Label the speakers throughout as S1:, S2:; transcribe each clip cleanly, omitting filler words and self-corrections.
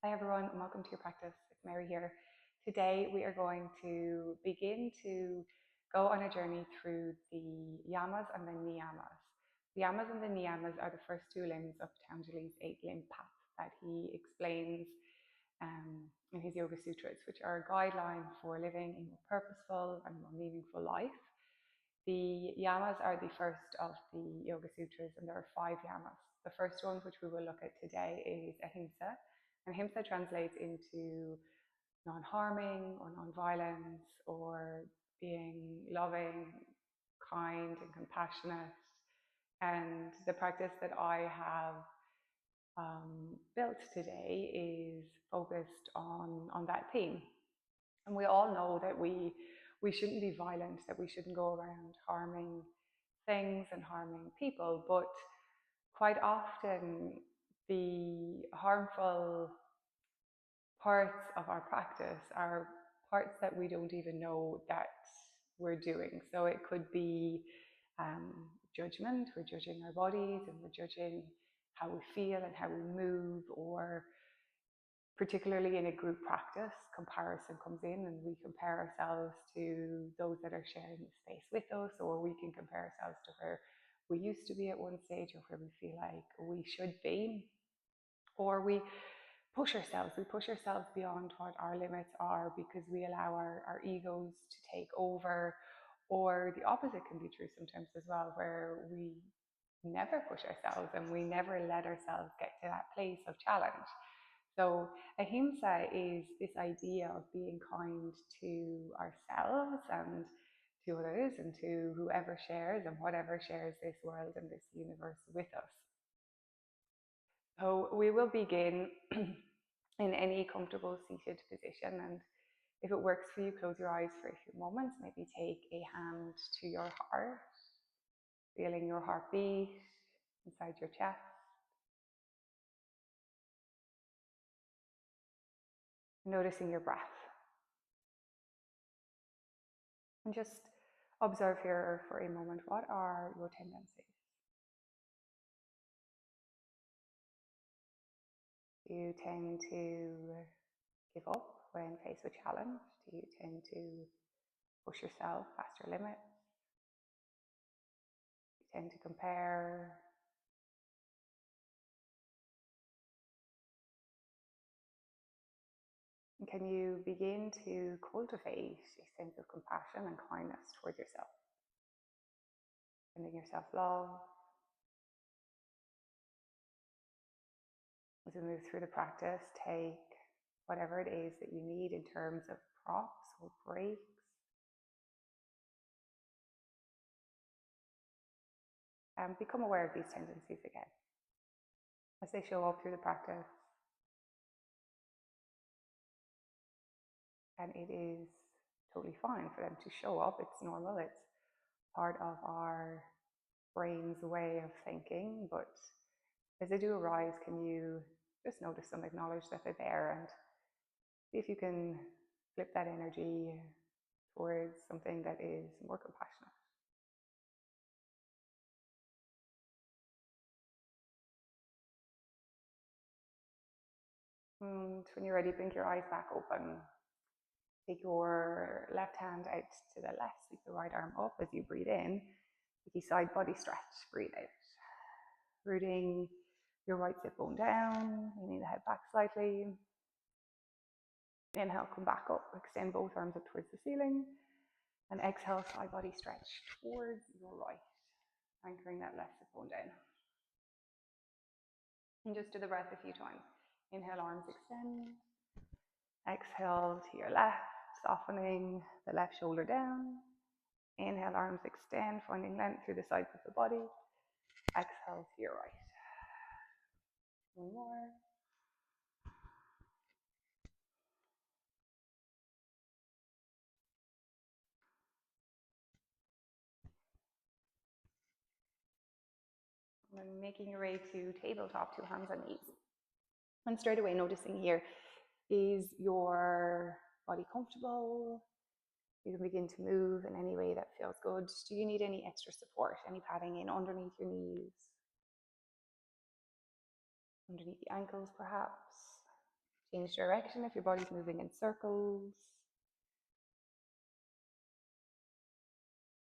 S1: Hi everyone, and welcome to your practice. It's Mary here. Today we are going to begin to go on a journey through the Yamas and the Niyamas. The Yamas and the Niyamas are the first two limbs of Patanjali's eight-limb path that he explains in his Yoga Sutras, which are a guideline for living a more purposeful and more meaningful life. The Yamas are the first of the Yoga Sutras, and there are 5 Yamas. The first one, which we will look at today, is Ahimsa. And Ahimsa translates into non-harming or non-violence or being loving, kind, and compassionate. And the practice that I have built today is focused on that theme. And we all know that we shouldn't be violent, that we shouldn't go around harming things and harming people, but quite often the harmful parts of our practice are parts that we don't even know that we're doing. So it could be judgment, we're judging our bodies and we're judging how we feel and how we move, or particularly in a group practice, comparison comes in and we compare ourselves to those that are sharing the space with us, or we can compare ourselves to where we used to be at one stage or where we feel like we should be, or we push ourselves beyond what our limits are because we allow our egos to take over. Or the opposite can be true sometimes as well, where we never push ourselves and we never let ourselves get to that place of challenge. So ahimsa is this idea of being kind to ourselves and to others and to whoever shares and whatever shares this world and this universe with us. So we will begin in any comfortable seated position, and if it works for you, close your eyes for a few moments. Maybe take a hand to your heart, feeling your heartbeat inside your chest. Noticing your breath. And just observe here for a moment, what are your tendencies? Do you tend to give up when faced with challenge? Do you tend to push yourself past your limits? Do you tend to compare? And can you begin to cultivate a sense of compassion and kindness towards yourself? Sending yourself love. As we move through the practice, take whatever it is that you need in terms of props or breaks. And become aware of these tendencies again as they show up through the practice. And it is totally fine for them to show up. It's normal. It's part of our brain's way of thinking. But as they do arise, can you just notice them, acknowledge that they're there, and see if you can flip that energy towards something that is more compassionate. And when you're ready, blink your eyes back open. Take your left hand out to the left, sweep the right arm up as you breathe in. Take a side body stretch, breathe out. Rooting your right sit bone down, leaning the head back slightly. Inhale, come back up, extend both arms up towards the ceiling. And exhale, side body stretch towards your right, anchoring that left sit bone down. And just do the breath a few times. Inhale, arms extend. Exhale to your left, softening the left shoulder down. Inhale, arms extend, finding length through the sides of the body. Exhale to your right. One more. And then making your way to tabletop, 2 hands on knees. And straight away noticing here, is your body comfortable? You can begin to move in any way that feels good. Do you need any extra support? Any padding in underneath your knees? Underneath the ankles, perhaps? Change direction if your body's moving in circles.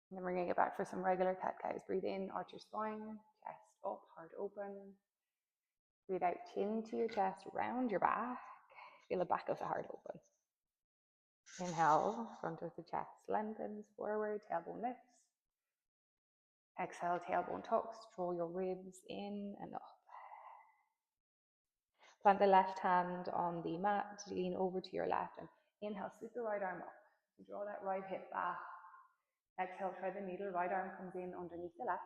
S1: And then bringing it back for some regular cat-cows. Breathe in, arch your spine, chest up, heart open. Breathe out, chin to your chest, round your back. Feel the back of the heart open. Inhale, front of the chest lengthens forward, tailbone lifts. Exhale, tailbone tucks, draw your ribs in and up. Plant the left hand on the mat, lean over to your left, and inhale, sweep the right arm up. Draw that right hip back. Exhale, thread the needle, right arm comes in underneath the left.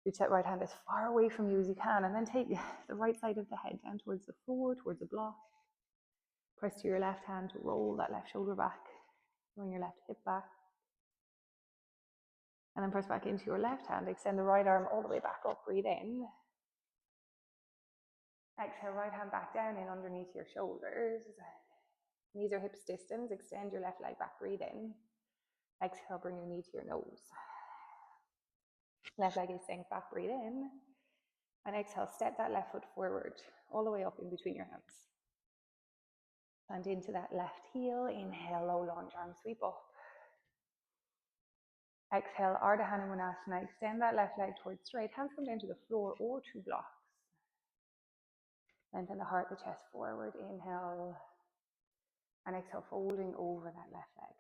S1: Reach that right hand as far away from you as you can, and then take the right side of the head down towards the floor, towards the block. Press to your left hand to roll that left shoulder back, bring your left hip back. And then press back into your left hand, extend the right arm all the way back up, breathe in. Exhale, right hand back down in underneath your shoulders. Knees are hips distance, extend your left leg back, breathe in. Exhale, bring your knee to your nose. Left leg extends back, breathe in. And exhale, step that left foot forward, all the way up in between your hands. And into that left heel, inhale, low lunge, arm sweep up. Exhale, Ardha Hanumanasana, extend that left leg towards straight, hands come down to the floor or to blocks. Lengthen the heart, the chest forward, inhale. And exhale, folding over that left leg.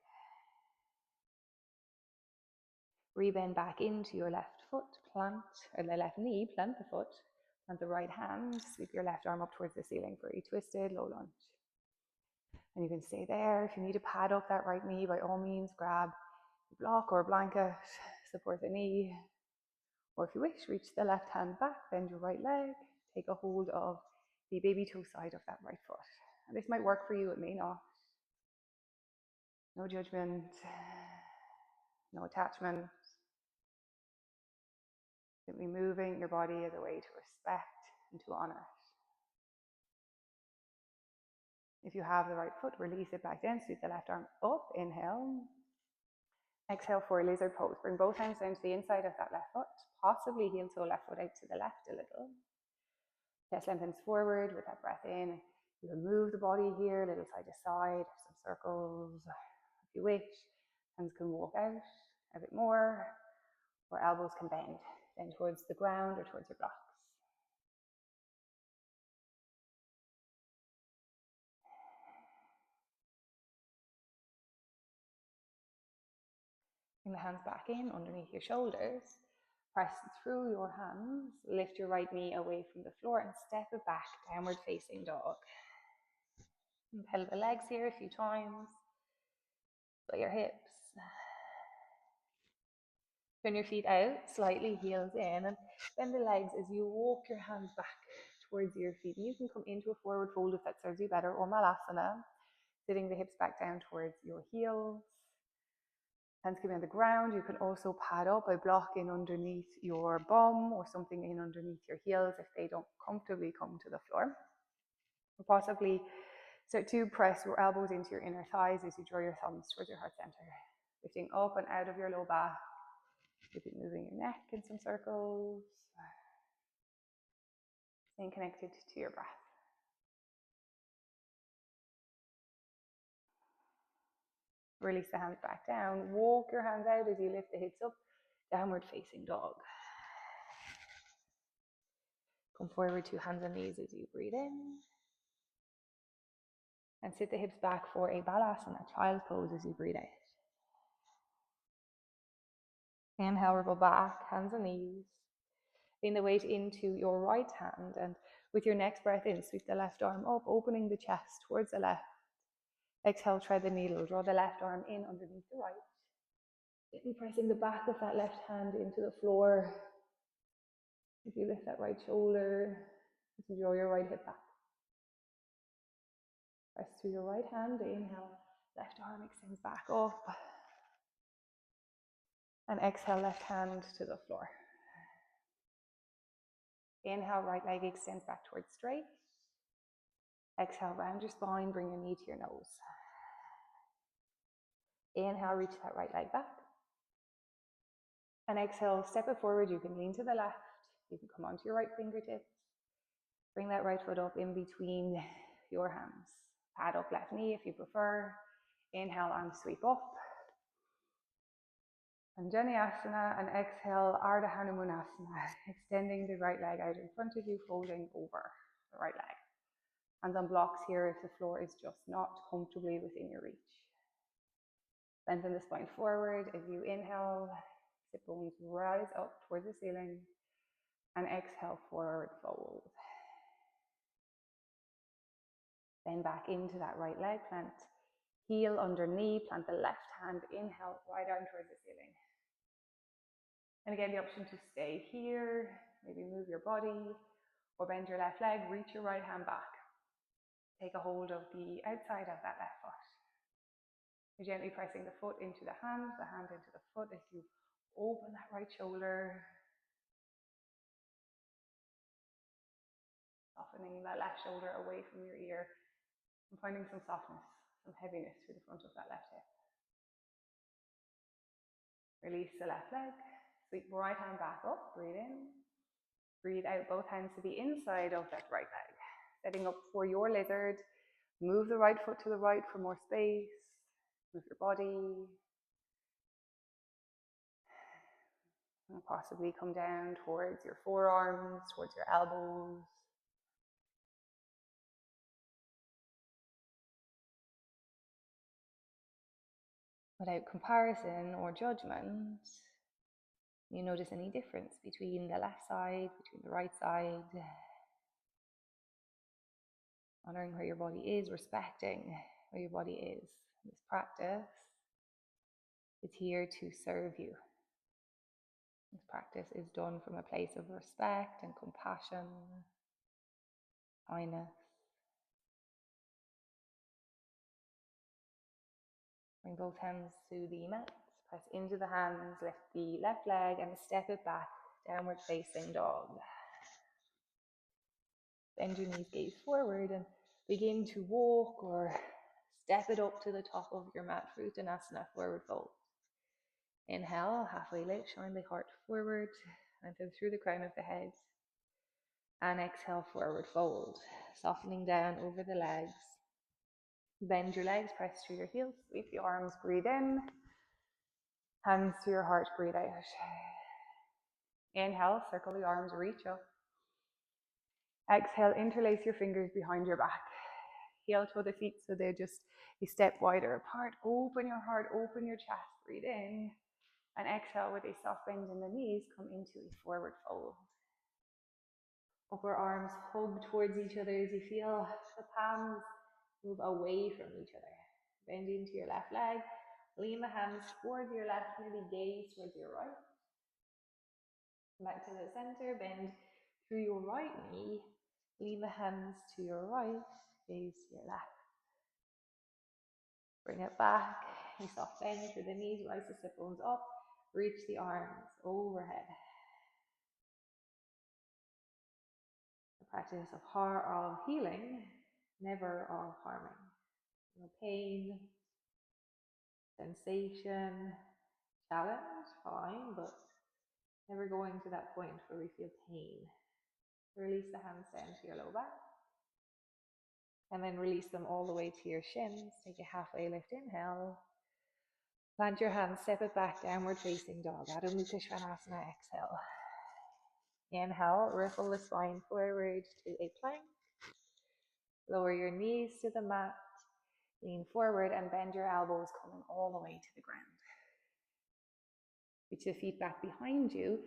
S1: Rebend back into your left foot, plant, or the left knee, plant the foot, plant the right hand, sweep your left arm up towards the ceiling for a twisted low lunge. And you can stay there. If you need to pad up that right knee, by all means, grab a block or a blanket, support the knee. Or if you wish, reach the left hand back, bend your right leg, take a hold of the baby toe side of that right foot. And this might work for you, it may not. No judgment, no attachment. Simply moving your body as a way to respect and to honor it. If you have the right foot, release it back down, sweep the left arm up, inhale. Exhale for lizard pose. Bring both hands down to the inside of that left foot, possibly heel toe left foot out to the left a little. Chest lengthens forward with that breath in. You can move the body here, a little side to side, some circles. If you wish, hands can walk out a bit more, or elbows can bend, then towards the ground or towards your blocks. Bring the hands back in underneath your shoulders. Press through your hands, lift your right knee away from the floor and step it back, downward facing dog. Pedal the legs here a few times. Sway your hips. Turn your feet out, slightly heels in, and bend the legs as you walk your hands back towards your feet. And you can come into a forward fold if that serves you better, or malasana, sitting the hips back down towards your heels. Hands can be on the ground. You can also pad up by blocking underneath your bum or something in underneath your heels if they don't comfortably come to the floor. Or possibly start to press your elbows into your inner thighs as you draw your thumbs towards your heart center. Lifting up and out of your low back. Keep moving your neck in some circles. Staying connected to your breath. Release the hands back down. Walk your hands out as you lift the hips up. Downward facing dog. Come forward to hands and knees as you breathe in. And sit the hips back for a balasana, child's pose as you breathe out. Inhale, roll back, hands and knees. Lean the weight into your right hand, and with your next breath in, sweep the left arm up, opening the chest towards the left. Exhale, thread the needle, draw the left arm in underneath the right. Gently pressing the back of that left hand into the floor. If you lift that right shoulder, just draw your right hip back. Press through your right hand, inhale, left arm extends back up. And exhale, left hand to the floor. Inhale, right leg extends back towards straight. Exhale, round your spine, bring your knee to your nose. Inhale, reach that right leg back. And exhale, step it forward. You can lean to the left. You can come onto your right fingertips. Bring that right foot up in between your hands. Pad up left knee if you prefer. Inhale, arms sweep up. And Asana, and exhale, Ardha Hanumanasana, extending the right leg out in front of you, folding over the right leg. Hands on blocks here if the floor is just not comfortably within your reach. Lengthen the spine forward. If you inhale, sit bones rise up towards the ceiling, and exhale, forward fold. Then back into that right leg, plant heel under knee, plant the left hand, inhale, right arm towards the ceiling. And again, the option to stay here, maybe move your body, or bend your left leg, reach your right hand back. Take a hold of the outside of that left foot. You're gently pressing the foot into the hand into the foot as you open that right shoulder. Softening that left shoulder away from your ear and finding some softness, some heaviness through the front of that left hip. Release the left leg, sweep right hand back up, breathe in. Breathe out, both hands to the inside of that right leg. Setting up for your lizard. Move the right foot to the right for more space. Move your body. And possibly come down towards your forearms, towards your elbows. Without comparison or judgment, you notice any difference between the left side, between the right side. Honoring where your body is, respecting where your body is. This practice is here to serve you. This practice is done from a place of respect and compassion, kindness. Bring both hands to the mat, press into the hands, lift the left leg and step it back, downward facing dog. Bend your knees, gaze forward and begin to walk or step it up to the top of your mat for Uttanasana, forward fold. Inhale, halfway lift, shine the heart forward, lengthen through the crown of the head. And exhale, forward fold, softening down over the legs. Bend your legs, press through your heels, sweep the arms, breathe in. Hands to your heart, breathe out. Inhale, circle the arms, reach up. Exhale, interlace your fingers behind your back. Heel toe the feet so they're just a step wider apart. Open your heart, open your chest, breathe in. And exhale with a soft bend in the knees, come into a forward fold. Upper arms hug towards each other as you feel the palms move away from each other. Bend into your left leg, lean the hands towards your left, maybe gaze towards your right. Back to the center, bend through your right knee, lean the hands to your right, gaze to your left. Bring it back, a soft bend through the knees, rise the sit bones up, reach the arms overhead. The practice of healing, never of harming. No pain, sensation, challenge, fine, but never going to that point where we feel pain. Release the hands down to your low back. And then release them all the way to your shins. Take a halfway lift, inhale. Plant your hands, step it back, downward facing dog. Adho Mukha Svanasana, exhale. Inhale, ripple the spine forward to a plank. Lower your knees to the mat. Lean forward and bend your elbows, coming all the way to the ground. Reach the feet back behind you.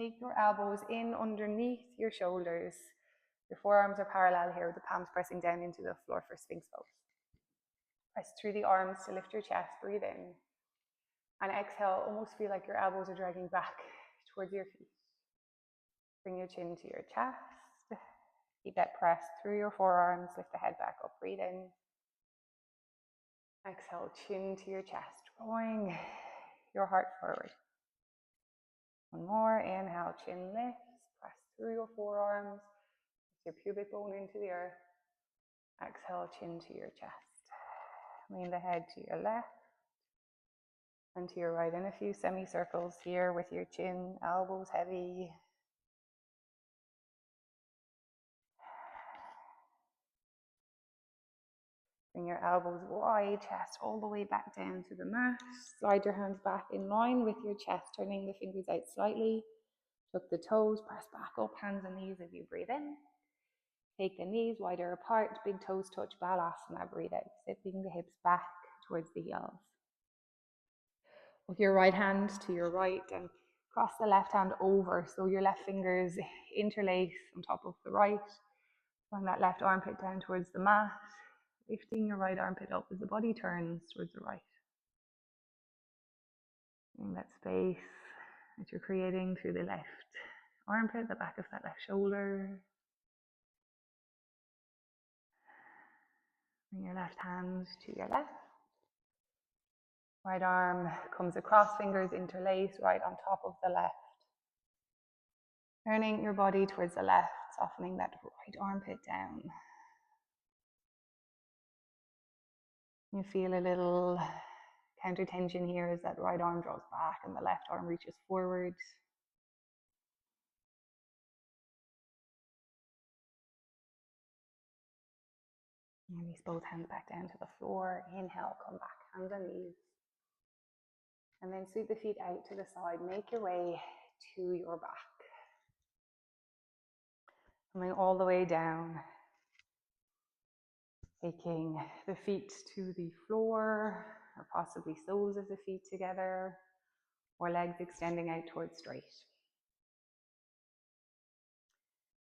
S1: Take your elbows in underneath your shoulders. Your forearms are parallel here with the palms pressing down into the floor for Sphinx pose. Press through the arms to lift your chest, breathe in. And exhale, almost feel like your elbows are dragging back towards your feet. Bring your chin to your chest. Keep that press through your forearms, lift the head back up, breathe in. Exhale, chin to your chest, drawing your heart forward. One more, inhale, chin lifts, press through your forearms, your pubic bone into the earth. Exhale, chin to your chest. Lean the head to your left and to your right in a few semicircles here with your chin, elbows heavy. Bring your elbows wide, chest all the way back down to the mat. Slide your hands back in line with your chest, turning the fingers out slightly. Tuck the toes, press back up, hands and knees as you breathe in. Take the knees wider apart, big toes touch, balasana, breathe out, zipping the hips back towards the heels. With your right hand to your right and cross the left hand over so your left fingers interlace on top of the right. Bring that left armpit down towards the mat, lifting your right armpit up as the body turns towards the right. Bring that space that you're creating through the left armpit, the back of that left shoulder. Bring your left hand to your left. Right arm comes across, fingers interlace right on top of the left. Turning your body towards the left, softening that right armpit down. You feel a little counter tension here as that right arm draws back and the left arm reaches forward. Release both hands back down to the floor. Inhale, come back, hands and knees. And then sweep the feet out to the side. Make your way to your back. Coming all the way down. Taking the feet to the floor, or possibly soles of the feet together, or legs extending out towards straight.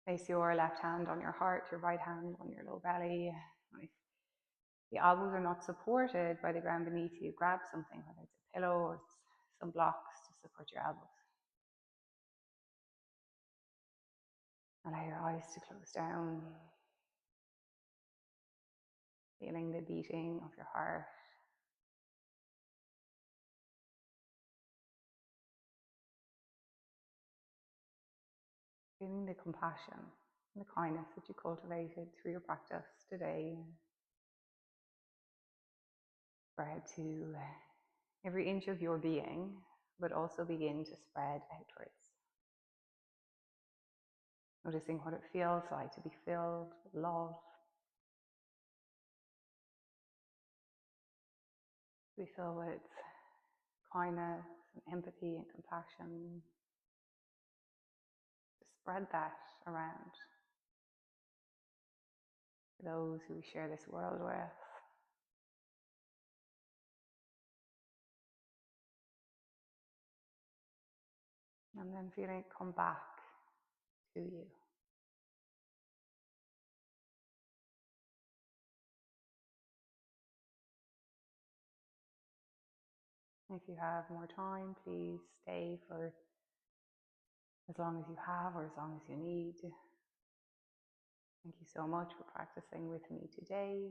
S1: Place your left hand on your heart, your right hand on your low belly. If the elbows are not supported by the ground beneath you, grab something, whether it's a pillow or some blocks to support your elbows. Allow your eyes to close down, feeling the beating of your heart. Feeling the compassion and the kindness that you cultivated through your practice today. Spread to every inch of your being, but also begin to spread outwards. Noticing what it feels like to be filled with love, to be filled with kindness and empathy and compassion. To spread that around to those who we share this world with. And then feeling it come back to you. If you have more time, please stay for as long as you have or as long as you need. Thank you so much for practicing with me today.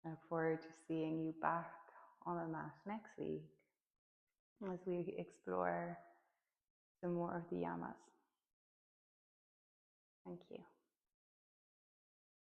S1: I look forward to seeing you back on the mat next week as we explore some more of the yamas. Thank you.